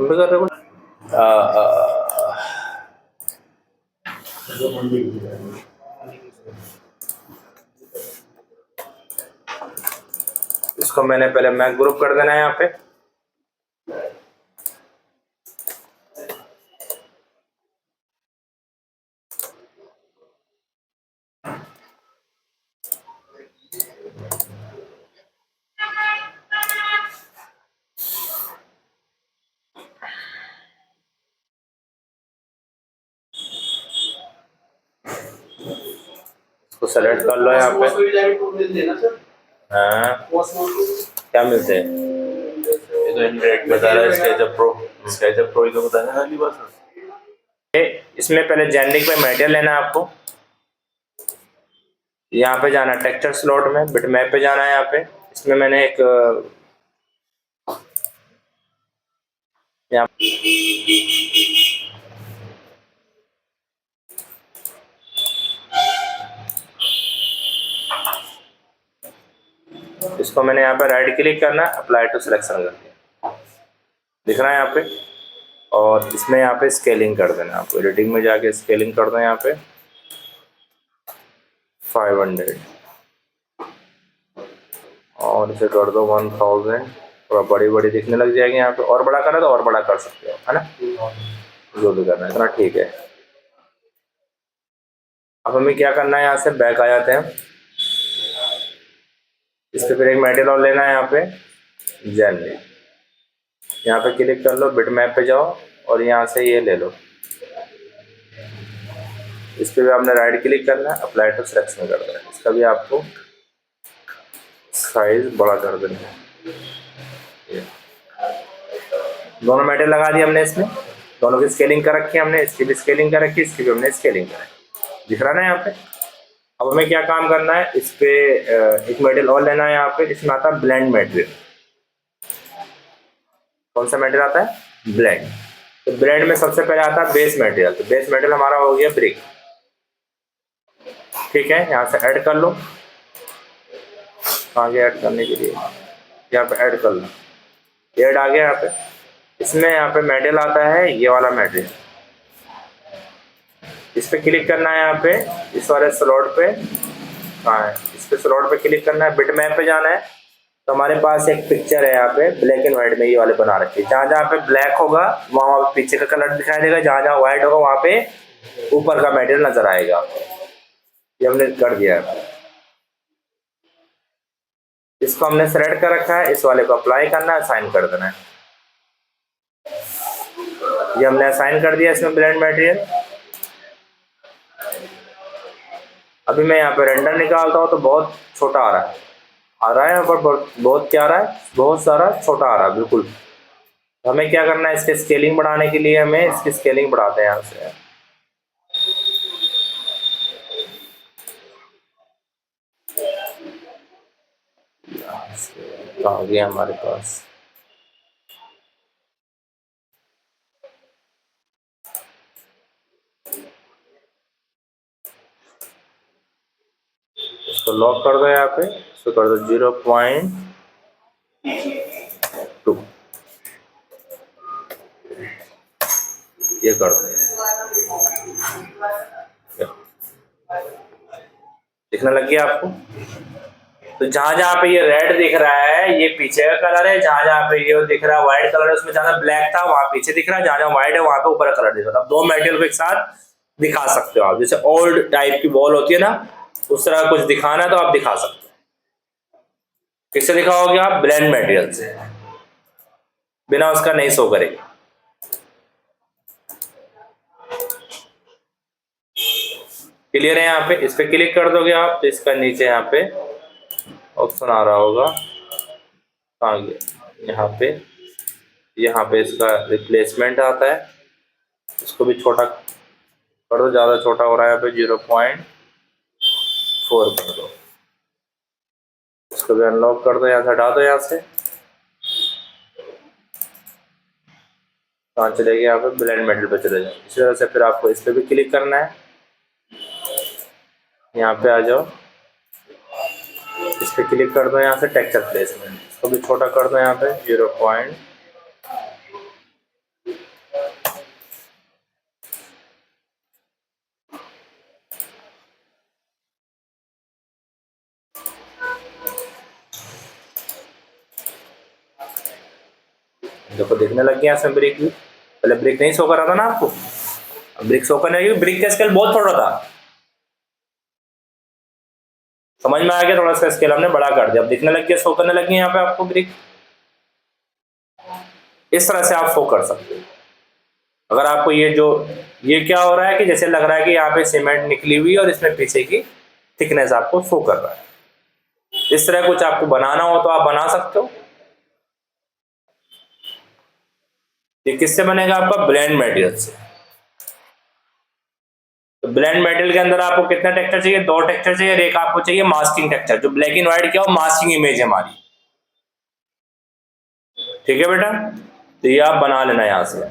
तुम भी कर रहे हो? इसको मैंने पहले मैक ग्रुप कर देना है यहाँ पे। इसको सेलेक्ट कर लो यहाँ पे। हाँ क्या मिलते हैं? ये तो इंटरेक्ट बता रहा है स्केचअप प्रो। स्केचअप प्रो ही तो बताया खाली बस। इसमें पहले जेनरिक में मटेरियल लेना है आपको। यहाँ पे जाना है टेक्सचर स्लॉट में, बिटमैप पे जाना है यहाँ पे। इसमें मैंने एक यहाँ इसको मैंने यहाँ पे राइट क्लिक करना है, अप्लाई टू सिलेक्शन कर दिया, दिख रहा है यहाँ पे। और इसमें यहाँ पे स्केलिंग कर देना आपको, एडिटिंग में जाके स्केलिंग कर दो यहाँ पे 500 और इसे कर दो 1000। थोड़ा बड़ी बड़ी दिखने लग जाएगी यहाँ पे। और बड़ा करना तो और बड़ा कर सकते हो, है ना, जो भी करना है इतना ठीक है। अब हमें क्या करना है, यहाँ से बैक आ जाते हैं। इस पर फिर एक मटेरियल और लेना है यहाँ पे जेनरिक। यहाँ पे क्लिक कर लो, बिटमैप पे जाओ और यहाँ से ये ले लो। इस पर भी आपने राइट क्लिक करना है, अप्लाई टू सिलेक्शन कर देना है। इसका भी आपको साइज बड़ा कर देना है। दोनों मटेरियल लगा दिया हमने इसमें, दोनों की स्केलिंग कर रखी है हमने। इसकी भी स्केलिंग कर रखी है, इसकी भी हमने स्केलिंग कर रखी, दिख रहा ना यहाँ पे। अब हमें क्या काम करना है, इस पे एक मटेरियल और लेना है यहाँ पे। इसमें आता है ब्लेंड मटेरियल। कौन सा मटेरियल आता है? ब्लेंड। तो ब्लेंड में सबसे पहले आता है बेस मटेरियल। तो बेस मटेरियल हमारा हो गया ब्रिक, ठीक है। यहाँ से ऐड कर लो, आगे ऐड करने के लिए यहाँ पे ऐड कर लो, ऐड आ गया यहाँ पे। इसमें यहाँ पे मटेरियल आता है ये वाला मटेरियल, इस पे क्लिक करना है यहाँ पे, इस वाले स्लॉट पे। हाँ, इस पे स्लॉट पे क्लिक करना है, बिटमैप पे जाना है। तो हमारे पास एक पिक्चर है यहाँ पे ब्लैक एंड व्हाइट में, ये वाले बना रखी है। जहाँ जहाँ पे ब्लैक होगा वहाँ पीछे का कलर दिखाई देगा, जहाँ जहाँ व्हाइट होगा वहाँ पे ऊपर का मटेरियल नजर आएगा। ये हमने कर दिया है। इसको हमने सेलेक्ट कर रखा है, इस वाले को अप्लाई करना है, असाइन कर देना है। ये हमने असाइन कर दिया इसमें ब्लेंड मटेरियल। अभी मैं यहाँ पे रेंडर निकालता हूँ तो बहुत छोटा आ रहा है, यहाँ पर बहुत क्या आ रहा है, बहुत सारा छोटा आ रहा है बिल्कुल। हमें क्या करना है, इसके स्केलिंग बढ़ाने के लिए हमें इसकी स्केलिंग बढ़ाते हैं यहाँ से। आ गया हमारे पास। इसको लॉक कर दो यहाँ पे, इसको कर दो 0.2, ये कर दो। दिखने लग गया आपको? तो जहां जहां पे ये रेड दिख रहा है ये पीछे का कलर है, जहां जहां पे ये दिख रहा है व्हाइट कलर है, उसमें जहां ब्लैक था वहां पीछे दिख रहा है, जहां जहां व्हाइट है वहां पे ऊपर कलर दिख रहा है। अब दो मटेरियल को एक साथ दिखा सकते हो आप। जैसे ओल्ड टाइप की वॉल होती है ना, उस तरह कुछ दिखाना है तो आप दिखा सकते हो। किससे दिखाओगे आप? ब्लेंड मटेरियल से, बिना उसका नहीं शो करेगा। क्लियर है? यहाँ पे इस पे क्लिक कर दोगे आप तो इसका नीचे यहाँ पे ऑप्शन आ रहा होगा, आगे यहाँ पे इसका रिप्लेसमेंट आता है। इसको भी छोटा कर दो, ज़्यादा छोटा हो रहा है यहाँ पे 0.4 कर दो। इसको भी अनलॉक कर दो, यहाँ से हटा दो। यहाँ से कहाँ चले गए? यहाँ पे ब्लेंड मेटल पे चले जाओ। इसी तरह से फिर आपको इस पे भी क्लिक करना है, यहाँ पे आ जाओ, इस पे क्लिक कर दो। यहाँ से टेक्सचर प्लेसमेंट, इसको भी छोटा कर दो यहाँ पे 0.4 देखो दिखने लग गया इसमें ब्रिक भी। पहले ब्रिक नहीं शो कर रहा था ना आपको, अब ब्रिक शो करने लगी। ब्रिक का स्केल बहुत छोटा था, समझ में आ गया, थोड़ा सा स्केल हमने बड़ा कर दिया, अब दिखने लग गया, शो करने लगी यहाँ पे आपको ब्रिक। इस तरह से आप शो कर सकते हो। अगर आपको ये क्या हो रहा है कि जैसे लग रहा है कि यहाँ पे सीमेंट निकली हुई है और इसमें पीछे की थिकनेस आपको शो कर रहा है। इस तरह कुछ आपको बनाना हो तो आप बना सकते हो। ये किससे बनेगा आपका? ब्लेंड मटेरियल से। तो ब्लेंड मटेरियल के अंदर आपको कितना टेक्सचर चाहिए? 2 टेक्सचर चाहिए। एक आपको चाहिए मास्किंग टेक्सचर, जो ब्लैक एंड व्हाइट क्या हो, मास्किंग इमेज है हमारी। ठीक है बेटा, तो ये आप बना लेना यहां से।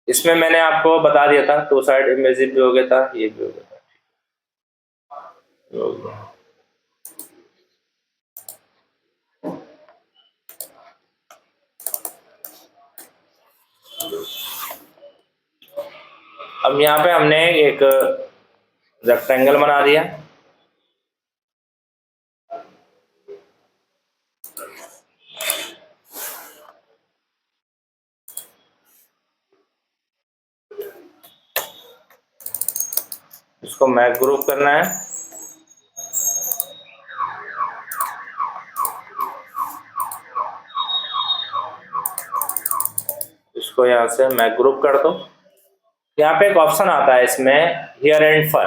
इसमें मैंने आपको बता दिया था 2 साइड इमेज भी हो गया था, ये भी हो गया था, हो गया। अब यहाँ पे हमने एक रेक्टेंगल बना दिया। इसको मैच ग्रुप करना है। इसको यहाँ से मैच ग्रुप कर दो। यहाँ पे एक ऑप्शन आता है इसमें, हियर एंड फर,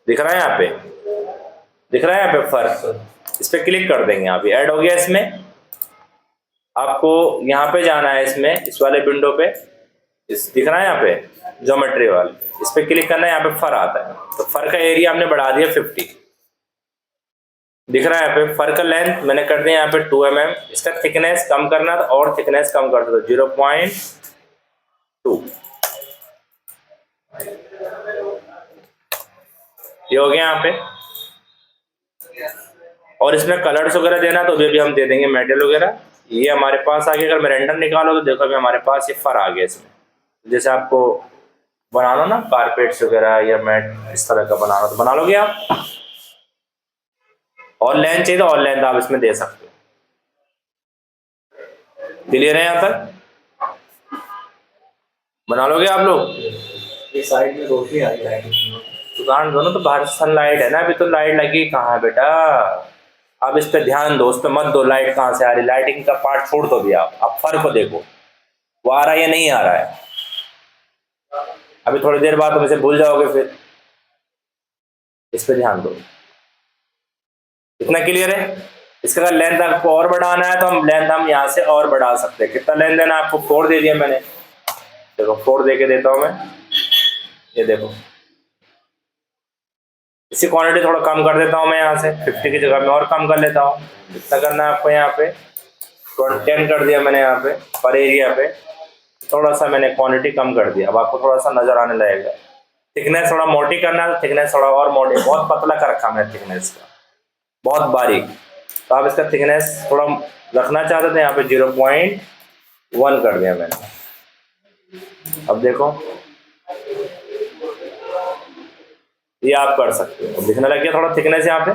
दिख रहा है यहाँ पे, दिख रहा है यहाँ पे फर, इस पे क्लिक कर देंगे। यहाँ पे ऐड हो गया। इसमें आपको यहाँ पे जाना है, इसमें इस वाले विंडो पे, इस दिख रहा है यहाँ पे ज्योमेट्री वाले, इस पे क्लिक करना है। यहाँ पे फर आता है, तो फर का एरिया हमने बढ़ा दिया 50, दिख रहा है यहाँ पे। फर का लेंथ मैंने कर दिया यहाँ पे 2 mm। इसका थिकनेस कम करना था और थिकनेस कम कर दो 0.2, ये हो गया यहाँ पे। और इसमें कलर्स वगैरह देना तो भी हम दे देंगे, मेटल वगैरह। ये हमारे पास आ गया। अगर मैं रेंडर निकालो तो देखो अभी हमारे पास ये फर आ गया इसमें। जैसे आपको बनाना ना कारपेट्स वगैरह या मैट इस तरह का बनाना, तो बना लोगे आप। और लेंथ चाहिए तो और लेंथ आप इसमें दे सकते हो। क्लियर है यहाँ तक? बना लोगे आप लोग? ये साइड में रोशनी आ रही है दुकान दोनों तो बाहर सनलाइट है ना, अभी तो लाइट लगी कहाँ है बेटा। अब इस पे ध्यान दो, उस पे मत दो लाइट कहाँ से आ रही। लाइटिंग का पार्ट छोड़ दो भी आप, अब फर्क को देखो वो आ रहा है या नहीं आ रहा है। अभी थोड़ी देर बाद तुम इसे भूल जाओगे फिर। इस पे ध्यान दो। इतना क्लियर है? इसका अगर लेंथ आपको और बढ़ाना है तो हम लेंथ यहाँ से और बढ़ा सकते हैं। कितना लेंथ देना है आपको? 4 दे दिया मैंने, देखो 4 दे के देता हूं मैं। ये देखो, इसी क्वांटिटी थोड़ा कम कर देता हूं मैं यहाँ से, 50 की जगह में और कम कर लेता हूँ। कितना करना है आपको? यहाँ पे 10 कर दिया मैंने यहाँ पे पर एरिया पे। थोड़ा सा मैंने क्वांटिटी कम कर दिया, अब आपको थोड़ा सा नजर आने लगेगा। थिकनेस थोड़ा मोटी करना है, थिकनेस थोड़ा और मोटी, बहुत पतला कर रखा मैंने थिकनेस का, बहुत बारीक। तो आप इसका थिकनेस थोड़ा रखना चाहते थे, यहाँ पे 0.1 कर दिया मैंने। अब देखो ये आप कर सकते हो, दिखने लग गया थोड़ा थिकनेस यहाँ पे।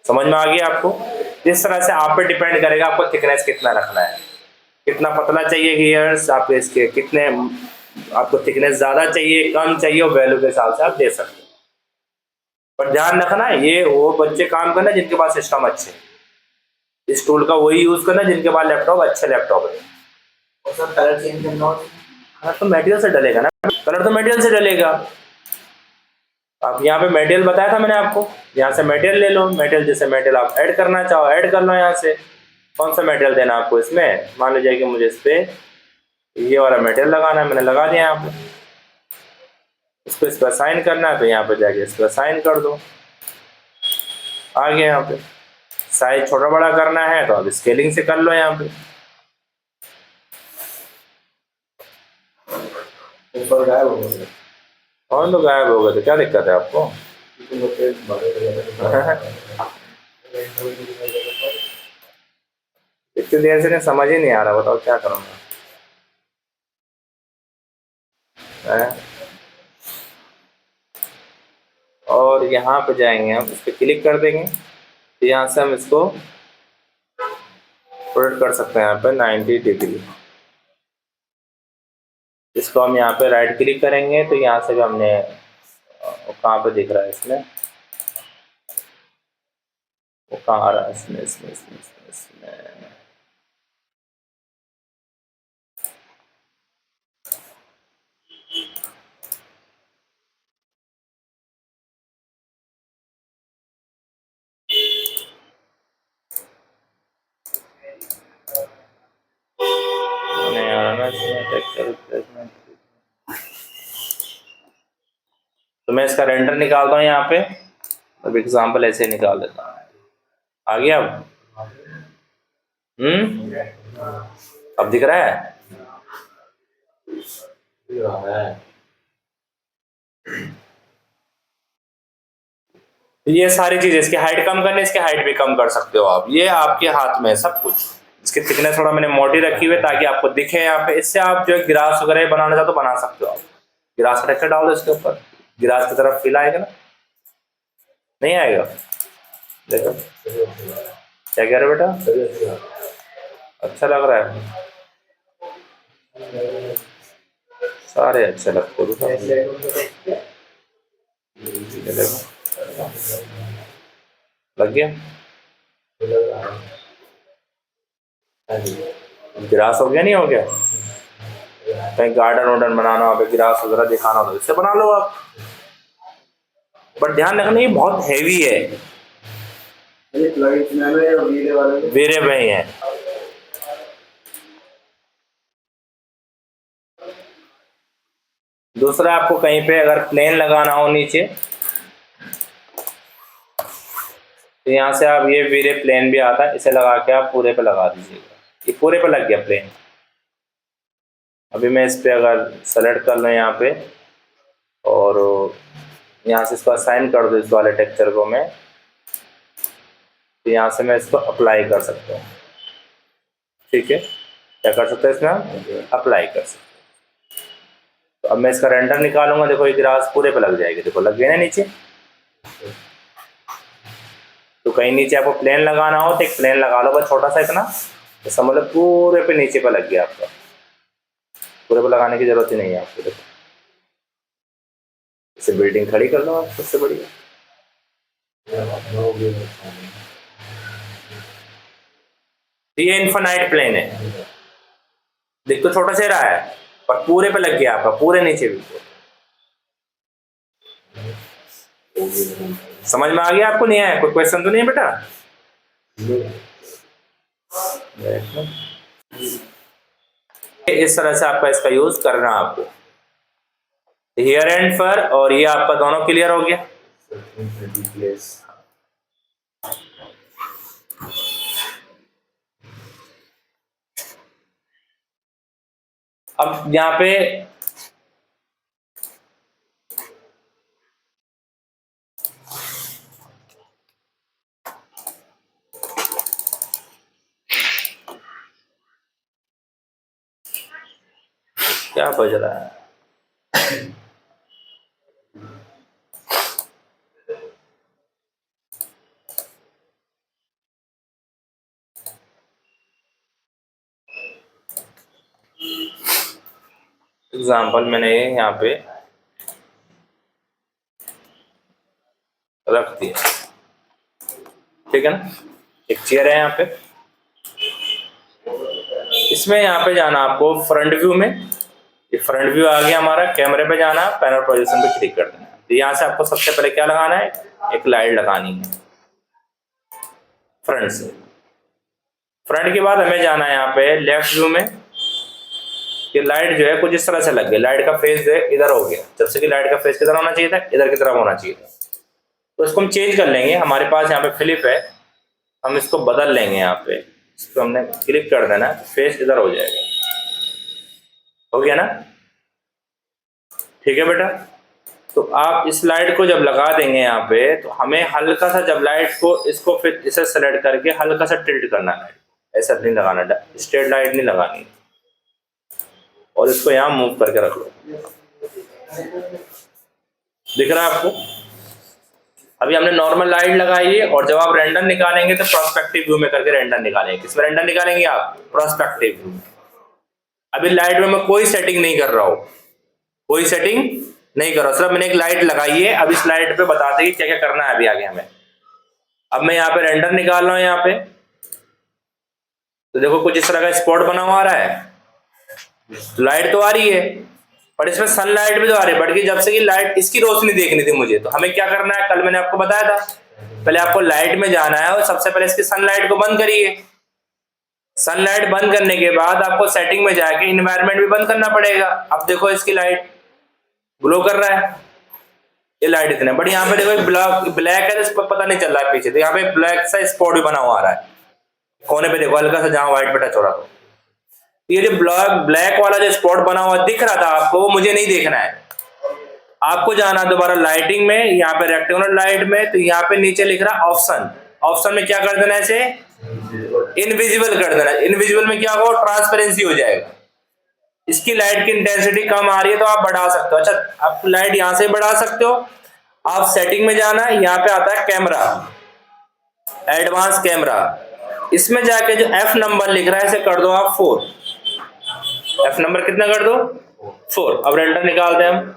समझ में आ गया आपको? इस तरह से आप पे डिपेंड करेगा आपको थिकनेस कितना रखना है, कितना पतला चाहिए गियर्स आप इसके, कितने आपको थिकनेस ज्यादा चाहिए कम चाहिए, वैल्यू के हिसाब से आप दे सकते हो। पर ध्यान रखना ये वो बच्चे काम करना जिनके पास सिस्टम अच्छे, इस टूल का वही यूज करना जिनके पास लैपटॉप अच्छे लैपटॉप है। और सर कलर चेंज करना हो? हाँ तो मटेरियल से डलेगा ना, कलर तो मटेरियल से डलेगा। आप यहाँ पे मटेरियल बताया था मैंने आपको, यहाँ से मटेरियल ले लो। मटेरियल जैसे मटेरियल आप ऐड करना चाहो ऐड कर लो यहाँ से। कौन सा मटेरियल देना आपको इसमें? मान लीजिए कि मुझे इस पे ये वाला मटेरियल लगाना है, मैंने लगा दिया यहाँ पे। इसको इस पर असाइन करना है तो यहाँ पे जाके इस पर असाइन कर दो, आ गया यहाँ पे। साइज छोटा बड़ा करना है तो अब स्केलिंग से कर लो यहाँ पे। ऊपर गायब हो गया और तो गायब हो गए तो क्या दिक्कत है आपको? इतनी देर से नहीं समझ ही नहीं आ रहा, बताओ क्या करूँगा। और यहाँ पे जाएंगे, हम इस पर क्लिक कर देंगे तो यहाँ से हम इसको रोटेट कर सकते हैं यहाँ पे 90 डिग्री। इसको हम यहाँ पे राइट क्लिक करेंगे तो यहाँ से भी हमने कहाँ पे दिख रहा है इसमें, वो कहाँ आ रहा है इसमें नहीं आ रहा ना इसमें टेक्सचर रिप्लेसमेंट। तो मैं इसका रेंडर निकालता हूँ यहाँ पे, अब एग्जांपल ऐसे निकाल देता हूँ। आ गया अब दिख रहा है। ये सारी चीजें, इसकी हाइट कम करनी, इसकी हाइट भी कम कर सकते हो आप, ये आपके हाथ में है सब कुछ। इसकी थिकनेस थोड़ा मैंने मोटी रखी हुई है ताकि आपको दिखे यहाँ पे। इससे आप जो है गिलास वगैरह बनाना चाहो तो बना सकते हो आप। गिलास का टेक्सचर डाल दो इसके ऊपर, गिलास की तरफ फील आएगा ना, नहीं आएगा? देखो क्या कह रहे हो बेटा, अच्छा लग रहा है, सारे अच्छे लगते हो। लग गया, गिलास हो गया, नहीं हो गया? कहीं गार्डन वार्डन बनाना हो, गिलास वगैरह दिखाना हो तो इससे बना लो आप। बट ध्यान रखना ये बहुत हैवी है, वीरे भाई है। दूसरा, आपको कहीं पे अगर प्लेन लगाना हो नीचे तो यहाँ से आप ये वीरे प्लेन भी आता है, इसे लगा के आप पूरे पे लगा दीजिएगा। ये पूरे पे लग गया प्लेन। अभी मैं इस पे अगर सेलेक्ट कर लूँ यहाँ पे और यहाँ से इसको असाइन कर दूँ इस वाले टेक्सचर को मैं, तो यहाँ से मैं इसको अप्लाई कर सकता हूँ। ठीक है, क्या कर सकते हैं इसमें, अप्लाई कर सकते हैं। तो अब मैं इसका रेंडर निकालूंगा, देखो ये ग्रास पूरे पे लग जाएगी, देखो लग गया ना नीचे। तो कहीं नीचे आपको प्लेन लगाना हो तो एक प्लेन लगा लो बस छोटा सा इतना, तो समझ लो पूरे पे नीचे पे लग गया आपका। पूरे पे लगाने की जरूरत ही नहीं है आपको। देखो इसे बिल्डिंग खड़ी कर लो आप, सबसे बढ़िया। ये इनफाइनाइट प्लेन है, देख तो छोटा सा रहा है पर पूरे पे लग गया आपका, पूरे नीचे भी। समझ में आ गया आपको? नहीं आया? कोई क्वेश्चन तो नहीं है बेटा? इस तरह से आपका इसका यूज करना आपको हियर एंड पर, और ये आपका दोनों क्लियर हो गया। अब यहाँ पे क्या बज रहा है? एग्जाम्पल मैंने यहाँ पे रख दिया, ठीक है ना। एक चेयर है यहाँ पे, इसमें यहाँ पे जाना आपको फ्रंट व्यू में। ये फ्रंट व्यू आ गया हमारा, कैमरे पे जाना, पैनल पोजीशन पे क्लिक कर देना। तो यहाँ से आपको सबसे पहले क्या लगाना है, एक लाइट लगानी है फ्रंट से। फ्रंट के बाद हमें जाना है यहाँ पे लेफ्ट व्यू में। ये लाइट जो है कुछ इस तरह से लग गई, लाइट का फेस जो है इधर हो गया, जब से कि लाइट का फेस किधर होना चाहिए था, इधर की तरफ होना चाहिए था। तो इसको हम चेंज कर लेंगे, हमारे पास यहाँ पे फ्लिप है, हम इसको बदल लेंगे। यहाँ पे इसको हमने क्लिक कर देना, फेस इधर हो जाएगा। हो गया ना? ठीक है बेटा। तो आप इस लाइट को जब लगा देंगे यहाँ पे, तो हमें हल्का सा जब लाइट को इसको फिर इसे सेलेक्ट करके हल्का सा टिल्ट करना है, ऐसा नहीं लगाना, स्ट्रेट लाइट नहीं लगानी। और इसको यहाँ मूव करके रख लो, दिख रहा है आपको? अभी हमने नॉर्मल लाइट लगाई है और जब आप रेंडर निकालेंगे तो प्रोस्पेक्टिव व्यू में करके रेंडर निकालेंगे। किसमें रेंडर निकालेंगे आप? Prospective view. अभी लाइट में मैं कोई सेटिंग नहीं कर रहा हूं, कोई सेटिंग नहीं कर रहा, सिर्फ मैंने एक लाइट लगाई है। अब इस लाइट पे बताते हैं क्या क्या करना है अभी आगे हमें। अब मैं यहाँ पे रेंडर निकाल रहा हूँ यहाँ पे, तो देखो कुछ इस तरह का स्पॉट बना हुआ आ रहा है, लाइट तो आ रही है पर इसमें सनलाइट भी तो आ रही है, बल्कि जब से कि लाइट इसकी रोशनी देखनी थी मुझे, तो हमें क्या करना है, कल मैंने आपको बताया था, पहले आपको लाइट में जाना है और सबसे पहले इसकी सनलाइट को बंद करिए। सनलाइट बंद करने के बाद आपको सेटिंग में जाके इन्वायरमेंट भी बंद करना पड़ेगा। अब देखो इसकी लाइट ग्लो कर रहा है, ये लाइट इतने बट यहाँ पे देखो ब्लैक है तो इस पर पता नहीं चल रहा है पीछे, तो यहाँ पे ब्लैक सा स्पॉट भी बना हुआ आ रहा है कोने पे, देखो हल्का सा जहाँ व्हाइट पे टच हो रहा था। ये जो ब्लैक वाला जो स्पॉट बना हुआ दिख रहा था आपको, वो मुझे नहीं देखना है। आपको जाना दोबारा लाइटिंग में, यहाँ पे रेक्टेंगुलर लाइट में, तो यहाँ पे नीचे लिख रहा है ऑप्शन। ऑप्शन में क्या कर देना है, इसे इनविजिबल कर देना है। इनविजिबल में क्या होगा, ट्रांसपेरेंसी हो जाएगा। इसकी लाइट की इंटेंसिटी कम आ रही है तो आप बढ़ा सकते हो। अच्छा, आप लाइट यहां से बढ़ा सकते हो। आप सेटिंग में जाना है, यहाँ पे आता है कैमरा, एडवांस कैमरा, इसमें जाके जो F नंबर लिख रहा है इसे कर दो आप 4। F नंबर कितना कर दो, 4। अब रेंडर निकालते हैं हम,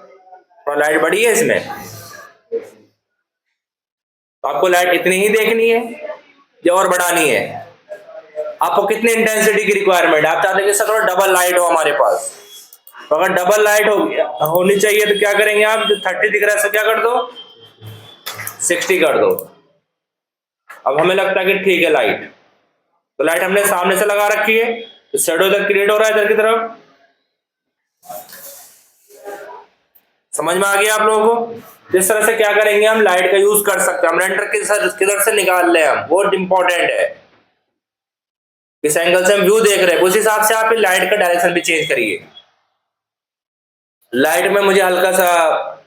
और लाइट बढ़ी है इसमें, तो आपको लाइट इतनी ही देखनी है या और बढ़ानी है? आपको कितनी इंटेंसिटी की रिक्वायरमेंट है? आप चाहते हैं कि सर डबल लाइट हो हमारे पास, तो अगर डबल लाइट होनी चाहिए तो क्या करेंगे आप, जो 30 दिख रहा है क्या कर दो, 60 कर दो। अब हमें लगता है कि ठीक है लाइट, तो लाइट हमने सामने से लगा रखी है, तो शैडो इधर क्रिएट हो रहा है इधर की तरफ। समझ में आ गया आप लोगों को? इस तरह से क्या करेंगे, हम लाइट का यूज कर सकते हैं। हम रेंडर किधर से निकाल रहे हैं, हम बहुत इंपॉर्टेंट है, इस एंगल से हम व्यू देख रहे हैं, उस हिसाब से आप लाइट का डायरेक्शन भी चेंज करिए। लाइट में मुझे हल्का सा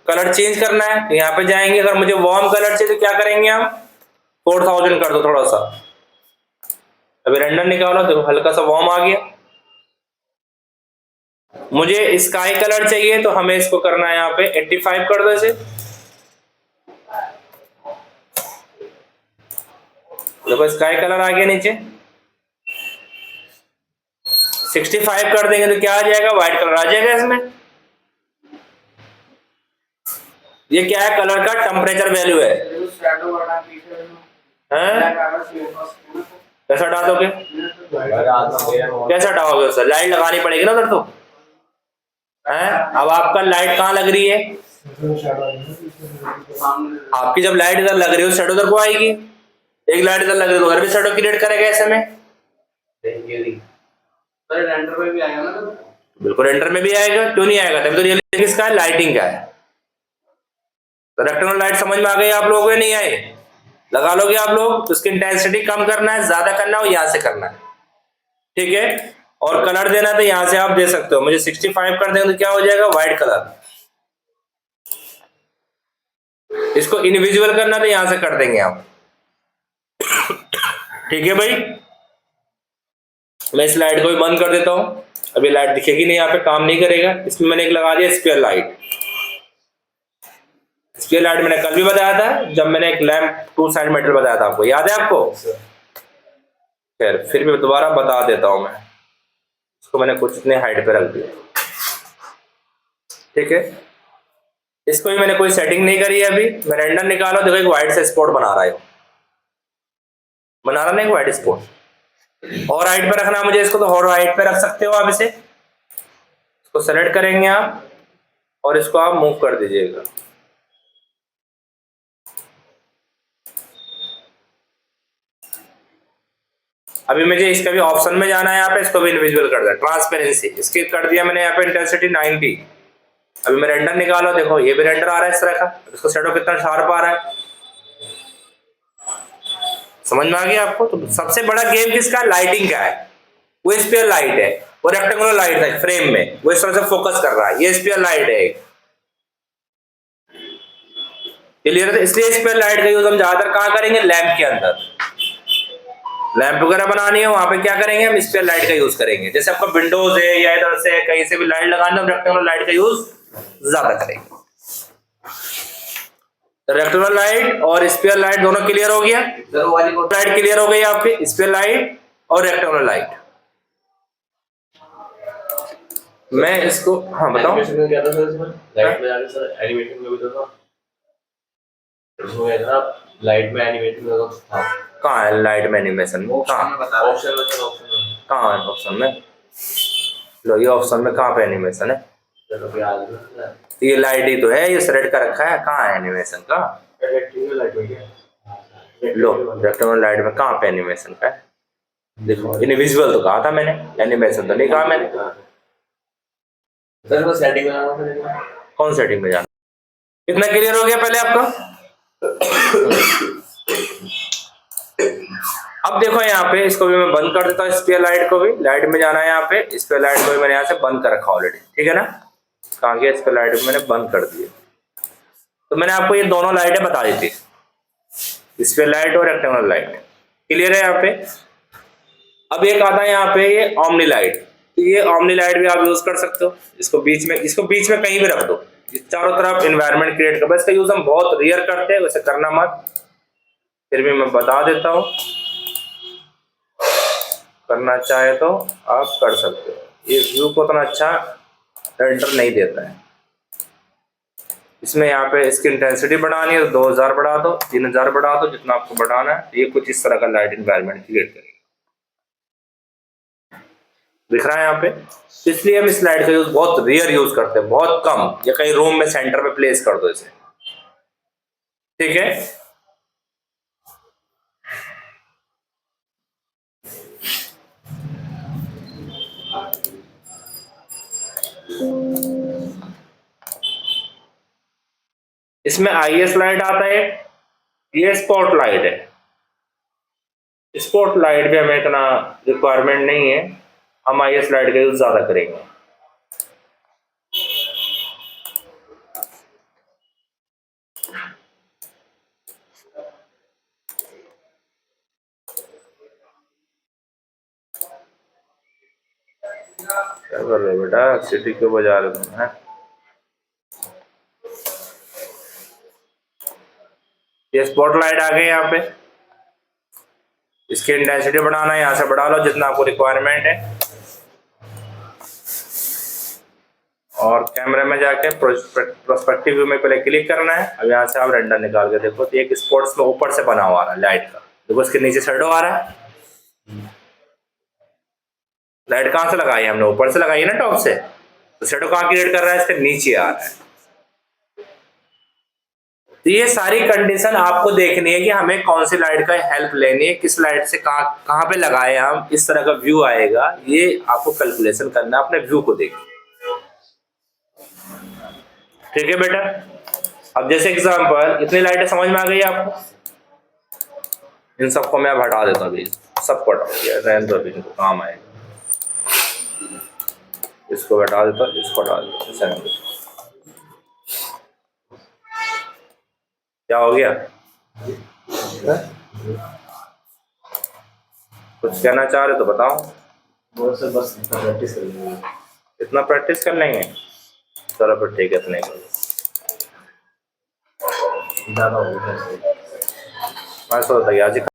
कलर चेंज करना है, तो यहाँ पे जाएंगे, अगर मुझे वार्म कलर चाहिए तो क्या करेंगे हम, 4000 कर दो थोड़ा सा। अभी रेंडर निकालो, देखो हल्का सा वार्म आ गया। मुझे स्काई कलर चाहिए तो हमें इसको करना है यहाँ पे 85 कर दो इसे। देखो स्काई कलर आ गया नीचे, 65 कर देंगे तो क्या आ जाएगा, व्हाइट कलर आ जाएगा इसमें। ये क्या है, कलर का टेम्परेचर वैल्यू है। कैसा हटा दोगे, कैसे हटाओगे सर, लाइट लगानी पड़ेगी ना उधर तो है। अब आपका लाइट कहाँ लग रही है, आपकी जब लाइट इधर लग रही है शैडो उधर को आएगी। एक लाइट इधर लग रही है तो उधर भी शैडो क्रिएट करेगा ऐसे में। रेंडर में भी आएगा ना? बिल्कुल रेंडर में भी आएगा, क्यों नहीं आएगा, तभी तो रियल किसका है, लाइटिंग का है। तो रेक्टेंगुलर लाइट समझ में आ गई आप लोगों को, नहीं आई, लगा लोगे आप लोग। तो उसकी इंटेंसिटी कम करना है, ज्यादा करना हो यहां से करना है, ठीक है। और कलर देना तो यहां से आप दे सकते हो। मुझे 65 कर देंगे तो क्या हो जाएगा, व्हाइट कलर। इसको इनविजिबल करना तो यहां से कर देंगे आप, ठीक है भाई। मैं इस लाइट को भी बंद कर देता हूं, अभी लाइट दिखेगी नहीं, यहाँ पे काम नहीं करेगा। इसमें मैंने एक लगा दिया स्पेयर लाइट। स्पेयर लाइट मैंने कल भी बताया था जब मैंने एक लैंप 2 साइड मेटल बताया था, आपको याद है आपको? फिर भी दोबारा बता देता हूं मैं। इसको मैंने कुछ इतने हाइट पे रख दिया, ठीक है। इसको भी मैंने कोई सेटिंग नहीं करी है अभी। मैं रेंडर निकालो, देखो एक व्हाइट से स्पॉट बना रहा है, बना रहा नहीं व्हाइट स्पॉट। और हाइट पे रखना मुझे इसको, तो और हाइट पे रख सकते हो आप इसे। इसको सेलेक्ट करेंगे आप और इसको आप मूव कर दीजिएगा। अभी मुझे इसका भी ऑप्शन में जाना है, यहाँ पे इसको भी इनविजिबल कर दिया, ट्रांसपेरेंसी इसकी कर दिया मैंने, यहाँ पे इंटेंसिटी 90। अभी मैं रेंडर निकालो, देखो ये भी रेंडर आ रहा है इस तरह का, इसको शैडो कितना शार्प आ रहा है, समझ में आ गया आपको? तो सबसे बड़ा गेम किसका, लाइटिंग का है। वो स्पेयर लाइट है, वो रेक्टेंगुलर लाइट है फ्रेम में, वो इस तरह से फोकस कर रहा है, ये स्पेयर लाइट है। क्लियर है? इसलिए स्पेयर लाइट का यूज हम ज्यादातर कहाँ करेंगे, लैंप के अंदर। लैंप वगैरह बनानी है वहां पे क्या करेंगे, हम स्पेयर लाइट का यूज करेंगे। जैसे आपका विंडोज है या इधर से कहीं से भी लाइट लगाना, हम रेक्टेंगुलर लाइट का यूज ज्यादा करेंगे। रेक्टेंगुलर लाइट और स्फीयर लाइट दोनों क्लियर हो गया। सर वो वाली को लाइट क्लियर हो गई आपकी, स्फीयर लाइट और रेक्टेंगुलर लाइट। मैं इसको हाँ बताओ। एनिमेशन में क्या था सर इसमें? लाइट में जाके सर एनिमेशन में भी तो था। इसमें है ना लाइट में एनिमेशन में तो था। कहाँ है लाइट में एनिमेशन? कहाँ में बता रहा है। ऑप्शन में सर ऑप्शन में। कहाँ है ऑप्शन में? लो ये ऑप्शन में कहाँ पे एनिमेशन है? चलो भी आ गया। ये लाइट ही तो है, ये सेलेक्ट कर रखा है। कहाँ है एनिमेशन का? रेक्टेंगुलर लाइट में क्या? लो रेक्टेंगुलर लाइट में कहाँ पे एनिमेशन का है? देखो इनविजिबल तो कहा था मैंने, एनिमेशन तो नहीं कहा मैंने। सर वो सेटिंग में आना था। कौन सेटिंग में जाना? कितना क्लियर हो गया पहले आपका? अब देखो यहाँ पे इसको भी मैं बंद कर देता हूँ, स्फीयर लाइट को भी। लाइट में जाना है यहाँ पे, स्फीयर लाइट को भी मैंने यहाँ से बंद कर रखा ऑलरेडी, ठीक है ना। कहाँ गया? स्फीयर लाइट को मैंने बंद कर दिया। तो मैंने आपको ये दोनों लाइटें बता दी थी, स्फीयर लाइट और रेक्टेंगुलर लाइट। क्लियर है यहाँ पे? अब एक आता है यहाँ पे ये ओमनी लाइट। तो ये ओमनी लाइट भी आप यूज कर सकते हो। इसको बीच में कहीं भी रख दो, चारों तरफ एनवायरनमेंट क्रिएट कर। इसका यूज हम बहुत रेयर करते हैं, वैसे करना मत, फिर भी मैं बता देता हूँ। करना चाहे तो आप कर सकते हो। ये व्यू को उतना अच्छा रेंडर नहीं देता है। इसमें यहाँ पे इसकी इंटेंसिटी बढ़ानी है तो 2000 बढ़ा दो, 3000 बढ़ा दो, जितना आपको बढ़ाना है। ये कुछ इस तरह का लाइट एनवायरनमेंट क्रिएट करेगा। दिख रहा है यहाँ पे? इसलिए हम इस लाइट का यूज बहुत रेयर यूज करते हैं, बहुत कम, या कहीं रूम में सेंटर पे प्लेस कर दो इसे, ठीक है। इसमें आईएस लाइट आता है, ये स्पॉट लाइट है। स्पॉट लाइट भी हमें इतना रिक्वायरमेंट नहीं है, हम आईएस लाइट का यूज ज्यादा करेंगे। क्या कर रहे हो बेटा? सिटी क्यों बजा रहे तुम हैं? ये स्पॉट लाइट आ गई यहाँ पे। इसकी इंटेंसिटी बढ़ाना है, यहाँ से बढ़ा लो जितना आपको रिक्वायरमेंट है। और कैमरे में जाके प्रोस्पेक्टिव व्यू में पहले क्लिक करना है। अब यहाँ से आप रेंडर निकाल के देखो तो एक स्पॉट्स में ऊपर से बना हुआ आ रहा है लाइट का। देखो इसके नीचे शैडो आ रहा है। लाइट कहाँ से लगाई है हमने? ऊपर से लगाई है ना, टॉप से। तो शैडो कहाँ क्रिएट कर रहा है? इसके नीचे आ रहा है। तो ये सारी कंडीशन आपको देखनी है कि हमें कौन सी लाइट का हेल्प लेनी है, किस लाइट से कहाँ पे लगाए हम, इस तरह का व्यू आएगा। ये आपको कैलकुलेशन करना है, अपने व्यू को देखिए, ठीक है बेटा। अब जैसे एग्जांपल, इतनी लाइटें समझ में आ गई आपको? इन सबको मैं अब हटा देता हूँ, सबको हटा दिया, रहने दो, इनको काम आएगा। इसको हटा देता हूँ, इसको हटा देता हूँ। क्या हो गया? कुछ कहना चाह रहे तो बताओ। वो सर बस प्रैक्टिस कर लेंगे। इतना प्रैक्टिस कर लेंगे? चलो फिर ठीक है, इतने ज़्यादा हो गया। मैं सोचता आज